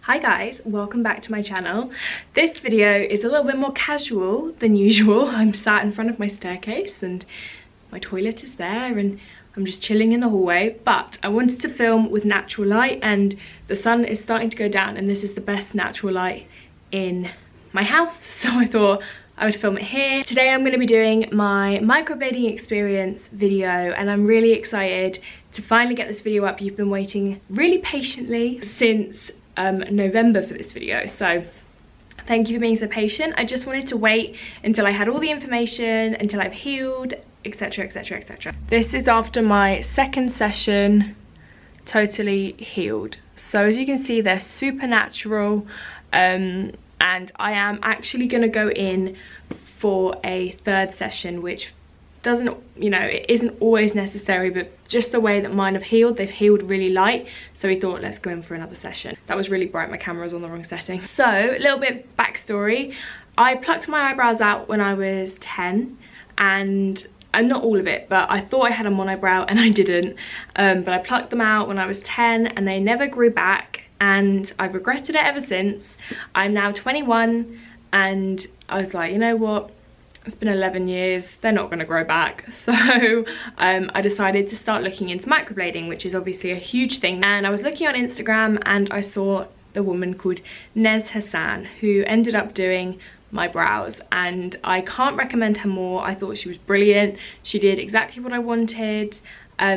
Hi guys, welcome back to my channel. This video is a little bit more casual than usual. I'm sat in front of my staircase and my toilet is there and I'm just chilling in the hallway, but I wanted to film with natural light and the sun is starting to go down and this is the best natural light in my house, so I thought I would film it here. Today I'm going to be doing my microblading experience video and I'm really excited to finally get this video up. You've been waiting really patiently since November for this video, so thank you for being so patient. I just wanted to wait until I had all the information, until I've healed, etc, etc, etc. This is after my second session, totally healed. So as you can see, they're super natural, and I am actually going to go in for a third session, which doesn't, you know, it isn't always necessary, but just the way that mine have healed, they've healed really light, so we thought let's go in for another session. That was really bright, my camera was on the wrong setting. So a little bit backstory. I plucked my eyebrows out when I was 10 and not all of it, but I thought I had a monobrow and I didn't, but I plucked them out when I was 10 and they never grew back and I've regretted it ever since. I'm now 21 and I was like, you know what, it's been 11 years, they're not going to grow back. So I decided to start looking into microblading, which is obviously a huge thing. And I was looking on Instagram and I saw a woman called Nez Hassan who ended up doing my brows, and I can't recommend her more. I thought she was brilliant. She did exactly what I wanted.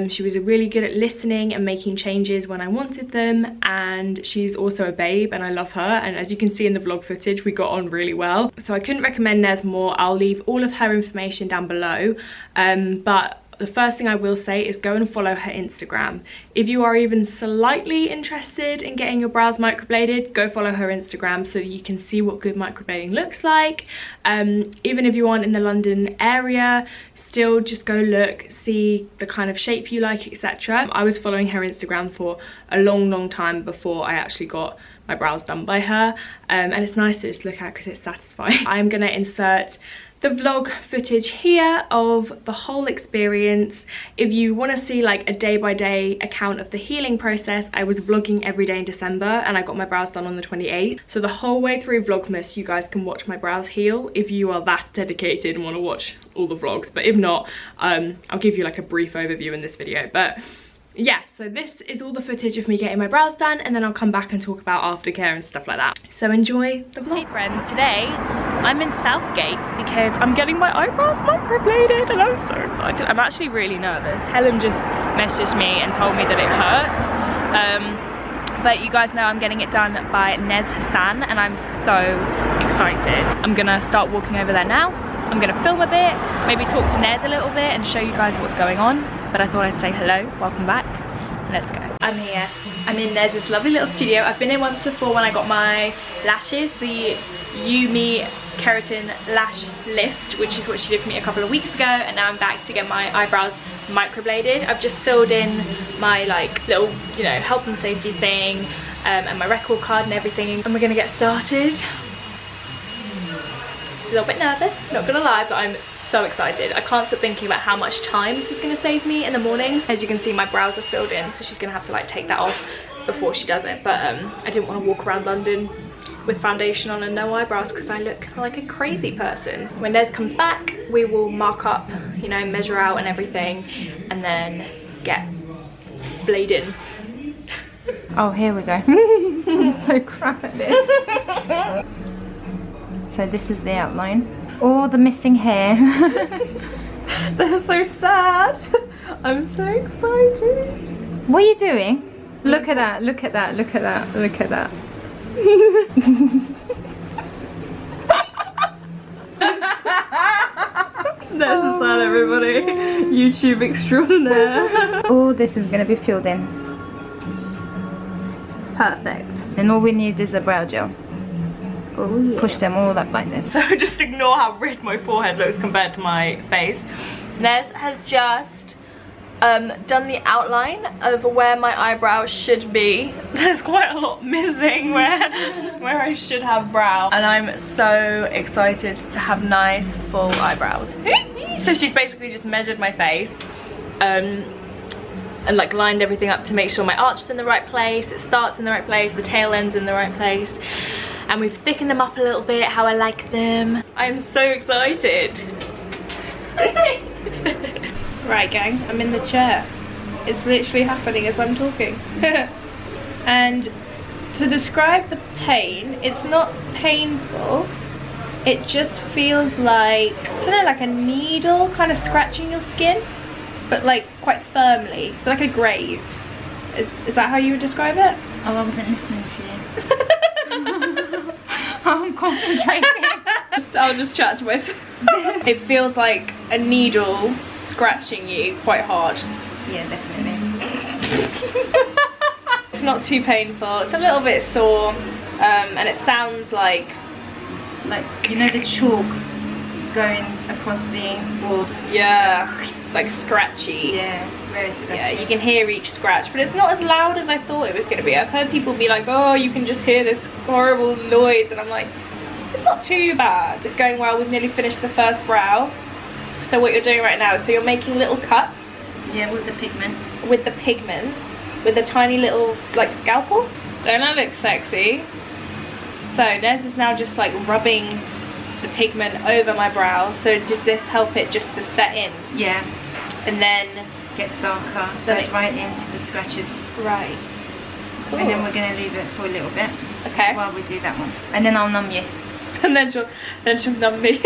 She was really good at listening and making changes when I wanted them, and she's also a babe and I love her, and as you can see in the vlog footage we got on really well, so I couldn't recommend Nez more. I'll leave all of her information down below, but the first thing I will say is go and follow her Instagram. If you are even slightly interested in getting your brows microbladed, go follow her Instagram so you can see what good microblading looks like. Even if you aren't in the London area, still just go look, see the kind of shape you like, etc. I was following her Instagram for a long time before I actually got my brows done by her, and it's nice to just look at because it's satisfying. I'm gonna insert the vlog footage here of the whole experience. If you want to see like a day-by-day account of the healing process, I was vlogging every day in December and I got my brows done on the 28th. So the whole way through Vlogmas you guys can watch my brows heal if you are that dedicated and want to watch all the vlogs, but if not, I'll give you like a brief overview in this video. But yeah, so this is all the footage of me getting my brows done, and then I'll come back and talk about aftercare and stuff like that. So enjoy the vlog. Hey friends, today I'm in Southgate because I'm getting my eyebrows microbladed and I'm so excited. I'm actually really nervous. Helen just messaged me and told me that it hurts. But you guys know I'm getting it done by Nez Hassan and I'm so excited. I'm gonna start walking over there now. I'm gonna film a bit, maybe talk to Nez a little bit and show you guys what's going on. But I thought I'd say hello, welcome back, let's go. I'm here, I'm in Nez's lovely little studio. I've been in once before when I got my lashes, the Yumi Keratin Lash Lift, which is what she did for me a couple of weeks ago, and now I'm back to get my eyebrows microbladed. I've just filled in my like little, you know, health and safety thing, and my record card and everything, and we're gonna get started. A little bit nervous, not gonna lie, but I'm so excited. I can't stop thinking about how much time this is gonna save me in the morning. As you can see, my brows are filled in, so she's gonna have to like take that off before she does it. But I didn't want to walk around London with foundation on and no eyebrows because I look like a crazy person. When Nez comes back, we will mark up, you know, measure out and everything, and then get blading. Oh, here we go. I'm so crap at this. So this is the outline. All the missing hair. That's so sad. I'm so excited. What are you doing? Look at that, look at that, look at that, look at that. That's a sad, everybody. YouTube extraordinaire. All this is going to be filled in. Perfect. And all we need is a brow gel. Oh, yeah. Push them all up like this. So just ignore how red my forehead looks compared to my face. Nez has just done the outline of where my eyebrows should be. There's quite a lot missing where I should have brow, and I'm so excited to have nice full eyebrows. So she's basically just measured my face and like lined everything up to make sure my arch is in the right place, it starts in the right place, the tail end's in the right place, and we've thickened them up a little bit how I like them. I'm so excited. Right gang, I'm in the chair. It's literally happening as I'm talking. And to describe the pain, it's not painful. It just feels like, I don't know, like a needle kind of scratching your skin, but like quite firmly. So like a graze. Is that how you would describe it? Oh, I wasn't listening to you. I'm concentrating. I'll just chat to myself. It feels like a needle scratching you quite hard. Yeah, definitely. It's not too painful. It's a little bit sore, and it sounds like you know the chalk going across the board. Yeah, like scratchy. Yeah, very scratchy. Yeah, you can hear each scratch, but it's not as loud as I thought it was going to be. I've heard people be like, oh, you can just hear this horrible noise, and I'm like, it's not too bad. It's going well. We've nearly finished the first brow. So what you're doing right now, so you're making little cuts. Yeah, with the pigment. With the pigment, with a tiny little like scalpel. Don't I look sexy? So Nez is now just like rubbing the pigment over my brow. So does this help it just to set in? Yeah. And then gets darker, goes right into the scratches. Right. Cool. And then we're gonna leave it for a little bit. Okay. While we do that one. And then I'll numb you. And then she'll numb me.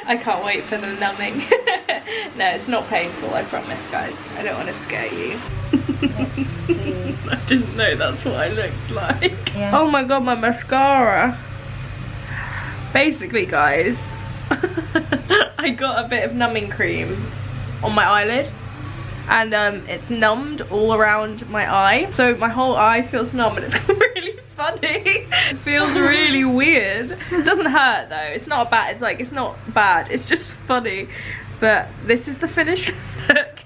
I can't wait for the numbing. No, it's not painful, I promise guys. I don't want to scare you. I didn't know that's what I looked like. Yeah. Oh my god, my mascara. Basically guys, I got a bit of numbing cream on my eyelid, and it's numbed all around my eye. So my whole eye feels numb, and it's really funny. It feels really weird. It doesn't hurt though. It's not bad. It's not bad. It's just funny. But this is the finished look.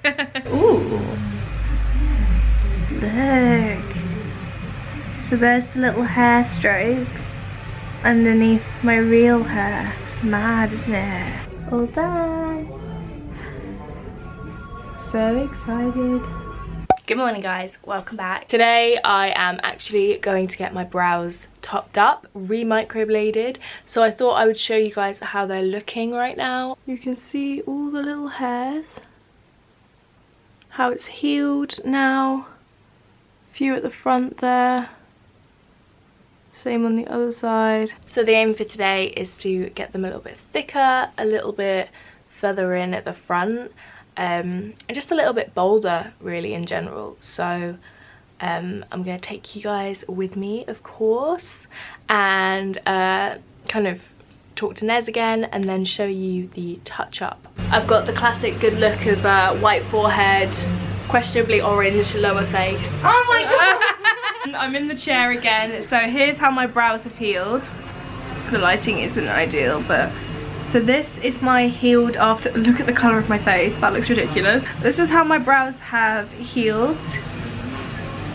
Ooh. Look. So there's the little hair strokes underneath my real hair. It's mad, isn't it? All done. So excited. Good morning guys, welcome back. Today I am actually going to get my brows topped up, re-microbladed. So I thought I would show you guys how they're looking right now. You can see all the little hairs, how it's healed now. A few at the front there. Same on the other side. So the aim for today is to get them a little bit thicker, a little bit further in at the front. And just a little bit bolder really in general. So I'm going to take you guys with me, of course, and kind of talk to Nez again and then show you the touch up. I've got the classic good look of white forehead, questionably orange lower face. Oh my god! I'm in the chair again. So here's how my brows have healed. The lighting isn't ideal, but so this is my healed after. Look at the colour of my face, that looks ridiculous. This is how my brows have healed.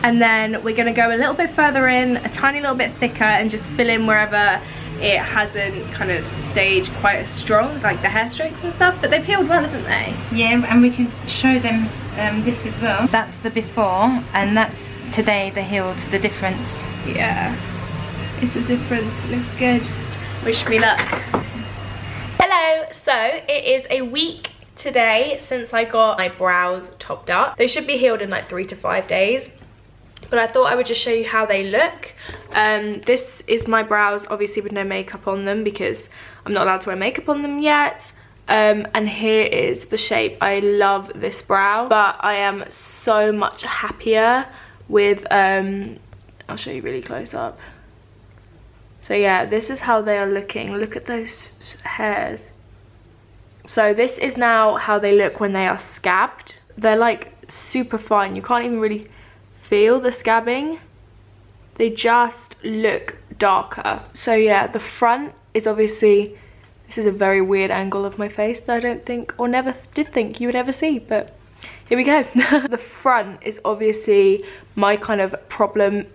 And then we're gonna go a little bit further in, a tiny little bit thicker, and just fill in wherever it hasn't kind of stayed quite as strong, like the hair strokes and stuff, but they've healed well, haven't they? Yeah, and we can show them this as well. That's the before, and that's today the healed, the difference. Yeah, it's a difference, it looks good. Wish me luck. Hello, so it is a week today since I got my brows topped up. They should be healed in like 3 to 5 days, but I thought I would just show you how they look. This is my brows, obviously with no makeup on them because I'm not allowed to wear makeup on them yet. And here is the shape. I love this brow, but I am so much happier with, I'll show you really close up. So yeah, this is how they are looking. Look at those hairs. So this is now how they look when they are scabbed. They're like super fine. You can't even really feel the scabbing. They just look darker. So yeah, the front is obviously, this is a very weird angle of my face that I don't think, or never did think you would ever see, but here we go. The front is obviously my kind of problem.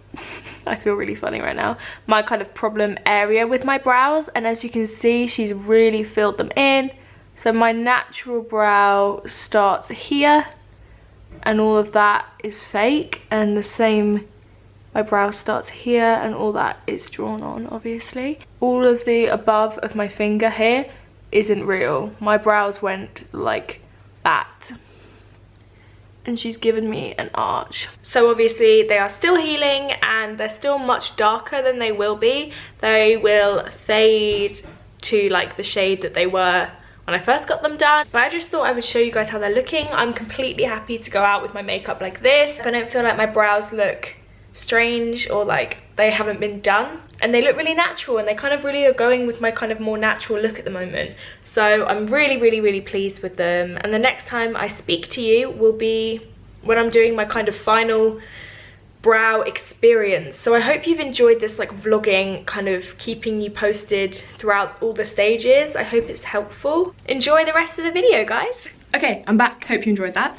I feel really funny right now. My kind of problem area with my brows, and as you can see, she's really filled them in. So my natural brow starts here and all of that is fake, and the same, my brow starts here and all that is drawn on, obviously. All of the above of my finger here isn't real. My brows went like that, and she's given me an arch. So obviously they are still healing and they're still much darker than they will be. They will fade to like the shade that they were when I first got them done. But I just thought I would show you guys how they're looking. I'm completely happy to go out with my makeup like this. I don't feel like my brows look strange or like they haven't been done, and they look really natural, and they kind of really are going with my kind of more natural look at the moment. So I'm really pleased with them, and the next time I speak to you will be when I'm doing my kind of final brow experience. So I hope you've enjoyed this like vlogging, kind of keeping you posted throughout all the stages. I hope it's helpful. Enjoy the rest of the video, guys. Okay, I'm back. Hope you enjoyed that.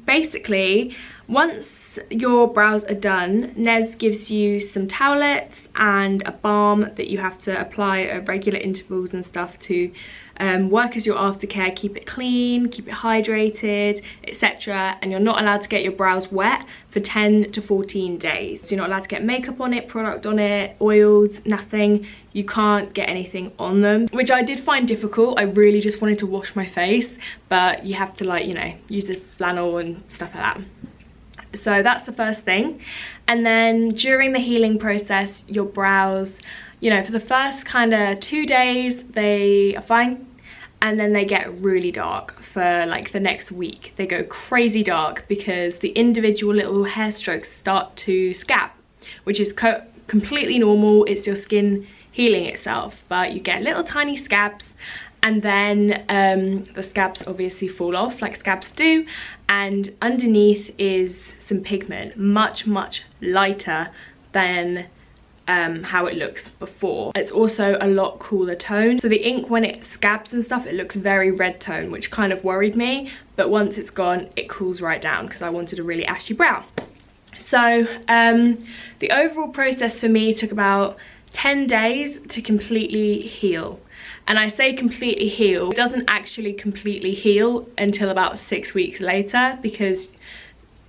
Basically, once your brows are done, Nez gives you some towelettes and a balm that you have to apply at regular intervals and stuff to work as your aftercare, keep it clean, keep it hydrated, etc. And you're not allowed to get your brows wet for 10 to 14 days. So you're not allowed to get makeup on it, product on it, oils, nothing. You can't get anything on them, which I did find difficult. I really just wanted to wash my face, but you have to, like, you know, use a flannel and stuff like that. So that's the first thing. And then during the healing process, your brows, you know, for the first kind of 2 days they are fine, and then they get really dark for like the next week. They go crazy dark because the individual little hair strokes start to scab, which is completely normal. It's your skin healing itself, but you get little tiny scabs, and then the scabs obviously fall off like scabs do, and underneath is some pigment, much lighter than how it looks before. It's also a lot cooler tone, so the ink, when it scabs and stuff, it looks very red tone, which kind of worried me, but once it's gone it cools right down because I wanted a really ashy brow. So the overall process for me took about 10 days to completely heal. And I say completely heal, it doesn't actually completely heal until about 6 weeks later, because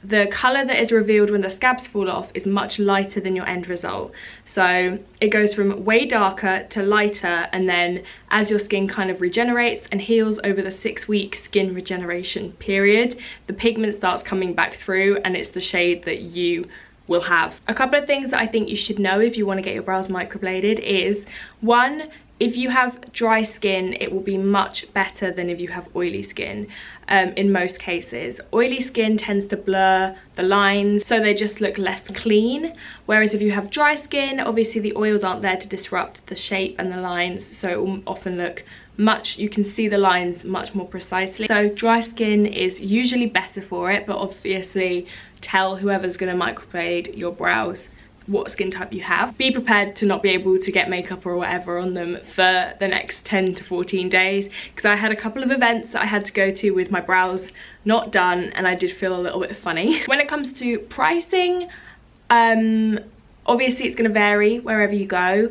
the colour that is revealed when the scabs fall off is much lighter than your end result. So it goes from way darker to lighter, and then as your skin kind of regenerates and heals over the 6-week skin regeneration period, the pigment starts coming back through, and it's the shade that you will have. A couple of things that I think you should know if you want to get your brows microbladed is, one, if you have dry skin, it will be much better than if you have oily skin. In most cases, oily skin tends to blur the lines, so they just look less clean. Whereas if you have dry skin, obviously the oils aren't there to disrupt the shape and the lines, so it will often look you can see the lines much more precisely. So dry skin is usually better for it, but obviously tell whoever's going to microblade your brows what skin type you have. Be prepared to not be able to get makeup or whatever on them for the next 10 to 14 days, because I had a couple of events that I had to go to with my brows not done, and I did feel a little bit funny. When it comes to pricing, obviously it's going to vary wherever you go.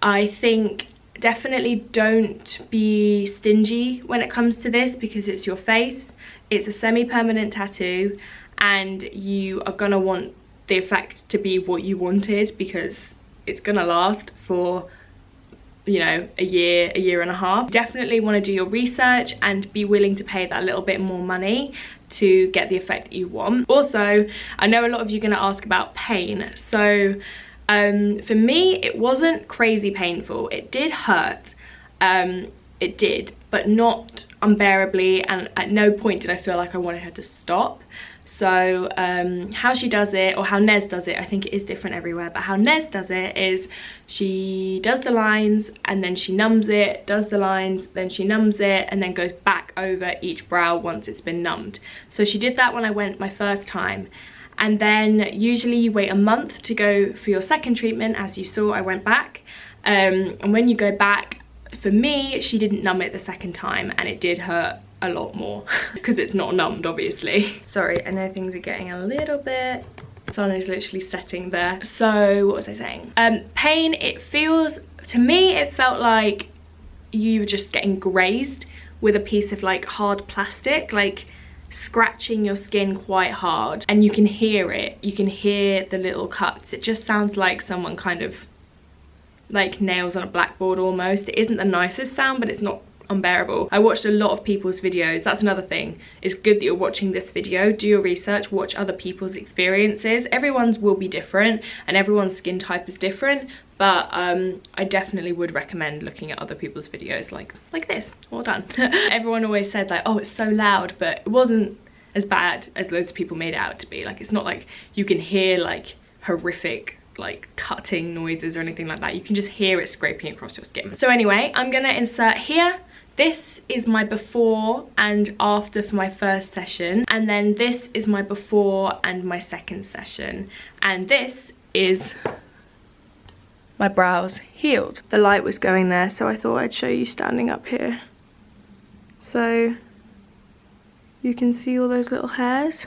I think definitely don't be stingy when it comes to this, because it's your face, it's a semi-permanent tattoo, and you are gonna want the effect to be what you wanted, because it's gonna last for, you know, a year and a half. Definitely want to do your research and be willing to pay that little bit more money to get the effect that you want. Also, I know a lot of you are going to ask about pain. So for me, it wasn't crazy painful. It did hurt, it did, but not unbearably, and at no point did I feel like I wanted her to stop. So how she does it, or how Nez does it, I think it is different everywhere, but how Nez does it is she does the lines and then she numbs it, does the lines, then she numbs it, and then goes back over each brow once it's been numbed. So she did that when I went my first time, and then usually you wait a month to go for your second treatment. As you saw, I went back, and when you go back, for me, she didn't numb it the second time, and it did hurt a lot more because it's not numbed, obviously. Sorry, I know things are getting a little bit, the sun is literally setting there. So what was I saying? Pain, it feels, to me it felt like you were just getting grazed with a piece of like hard plastic. Like scratching your skin quite hard, and you can hear it. You can hear the little cuts. It just sounds like someone kind of like nails on a blackboard almost. It isn't the nicest sound, but it's not unbearable. I watched a lot of people's videos. That's another thing. It's good that you're watching this video. Do your research, watch other people's experiences. Everyone's will be different and everyone's skin type is different, but I definitely would recommend looking at other people's videos like this. Well done. Everyone always said like, oh, it's so loud, but it wasn't as bad as loads of people made it out to be. Like, it's not like you can hear like horrific like cutting noises or anything like that. You can just hear it scraping across your skin. So anyway, I'm gonna insert here. This is my before and after for my first session, and then this is my before and my second session, and this is my brows healed. The light was going there, so I thought I'd show you standing up here. So you can see all those little hairs,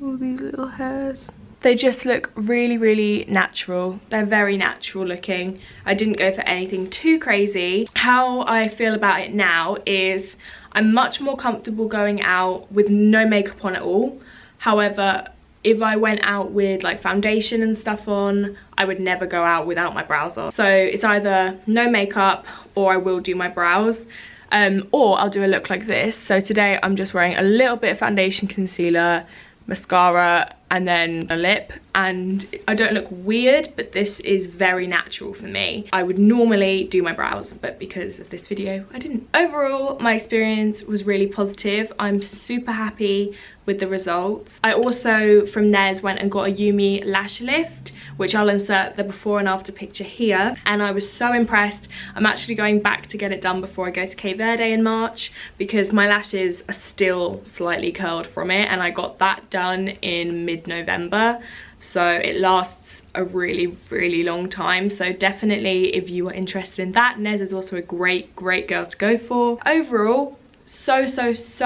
all these little hairs. They just look really, really natural. They're very natural looking. I didn't go for anything too crazy. How I feel about it now is I'm much more comfortable going out with no makeup on at all. However, if I went out with like foundation and stuff on, I would never go out without my brows on. So it's either no makeup or I will do my brows. Or I'll do a look like this. So today I'm just wearing a little bit of foundation, concealer, mascara, and then a lip, and I don't look weird, but this is very natural for me. I would normally do my brows, but because of this video I didn't. Overall, my experience was really positive. I'm super happy with the results. I also from Nez went and got a Yumi lash lift, which I'll insert the before and after picture here, and I was so impressed. I'm actually going back to get it done before I go to Cape Verde in March, because my lashes are still slightly curled from it, and I got that done in mid-November, so it lasts a really, really long time. So definitely if you are interested in that, Nez is also a great girl to go for. Overall, so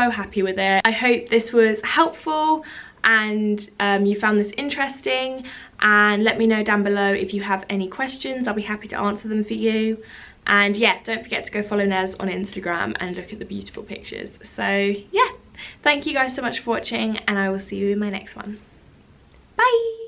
happy with it. I hope this was helpful and you found this interesting, and let me know down below if you have any questions. I'll be happy to answer them for you. And yeah, don't forget to go follow Nez on Instagram and look at the beautiful pictures. So yeah, thank you guys so much for watching, and I will see you in my next one. Bye.